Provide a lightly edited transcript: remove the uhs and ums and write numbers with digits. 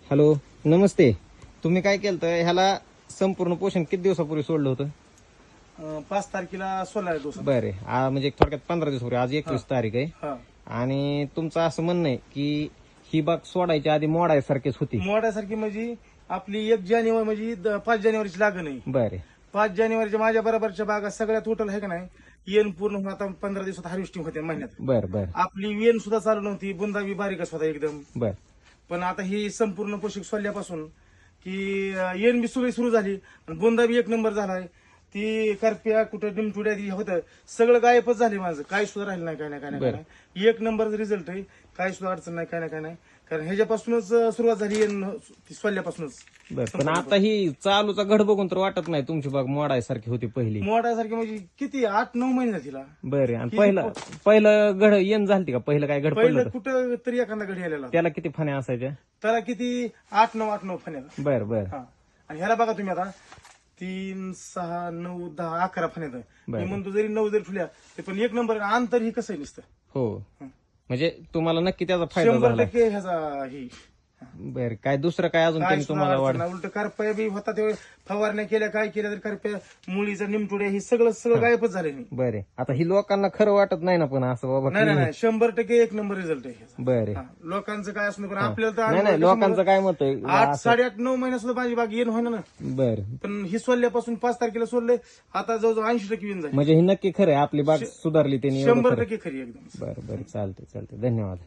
Hello, नमस्ते. तुम्ही काय केलं तर ह्याला संपूर्ण पोषण किती दिवसापूर्वी सोडलं होतं? 5 तारखेला 16 दिवस. बरे, म्हणजे थोडक्यात 15 दिवसापूर्वी. आज 21 तारीख आहे आणि तुमचं असं म्हणणं आहे की ही बाग सोडायच्या आधी मोडायसारखीच होती. मोड्यासारखी म्हणजे आपली 1 जानेवारी म्हणजे 5 जानेवारीची लागण आहे. बरे 5 जानेवारीच्या माझ्या बरोबरच्या बागा सगळ्या टोटल आहे का नाही, येण पूर्ण होऊन आता 15 दिवसात हार्वेस्टिंग होते महिन्यात. बर बर आपली वेण सुद्धा चालू नव्हती, बुंदा बी बारीकच होता एकदम. बर पण आता ही संपूर्ण पोषक सोडल्यापासून की येण बी सुरू झाली आणि बुंदा बी 1 नंबर झालाय. ती करप्या कुठं डिमटुड्या होतं सगळं गायबच झाले माझं, काही सुद्धा राहिलं नाही, काय नाही काय नाही काय नाही. 1 नंबर रिझल्ट आहे, काही सुद्धा अडचण नाही, काय नाही काय नाही. कारण ह्याच्यापासूनच सुरुवात झाली सोडल्यापासूनच. बर. पण आता ही चालूचा घड बघून तर वाटत नाही तुमची बाग मोडायसारखी होती पहिली. मोडासारखी म्हणजे किती 8-9 महिने झाले तिला. बरे. आणि पहिलं घड येण झालती का? पहिलं काय घड पडलं पहिलं होतं? कुठं तरी एखादा घडी आलेला, त्याला किती फण्या असायच्या? त्याला किती 8-9 फण्याला. बर बर हा. आणि ह्याला बघा तुम्ही आता 3, 6, 9, 10, 11 फण्यात आहे. बरं. मी म्हणतो जरी 9 जरी फुल्या ते पण 1 नंबर अंतर ही कसं आहे नुसतं. हो. म्हणजे तुम्हाला नक्की त्याचा फायदा झाला. 100% ह्याचा ही बर. काय दुसरं काय अजून त्यांनी तुम्हाला वाढ? उलट करप्या बी होता ते फवारण्या केल्या, काय केल्या तर करप्या मुळीचा निमटुड्या ही सगळं गायबच झाले नाही. बरे. आता ही लोकांना खरं वाटत नाही ना, पण असं बाबा नाही 100% 1 नंबर रिझल्ट आहे ह्याचा. बरे. हा. लोकांचं काय असणं पण आपल्याला तर नाही नाही, लोकांचं काय मत आहे? 8, 8.5-9 महिन्या सुद्धा माझी बाग येण होईना ना. बर. पण ही सोडल्यापासून 5 तारखेला सोडले, आता जवळजवळ 80% येऊन जाईल. म्हणजे ही नक्की खरं आहे, आपली बाग सुधारली त्यांनी. 100% खरी एकदम. बरं बरं, चालते चालते, धन्यवाद.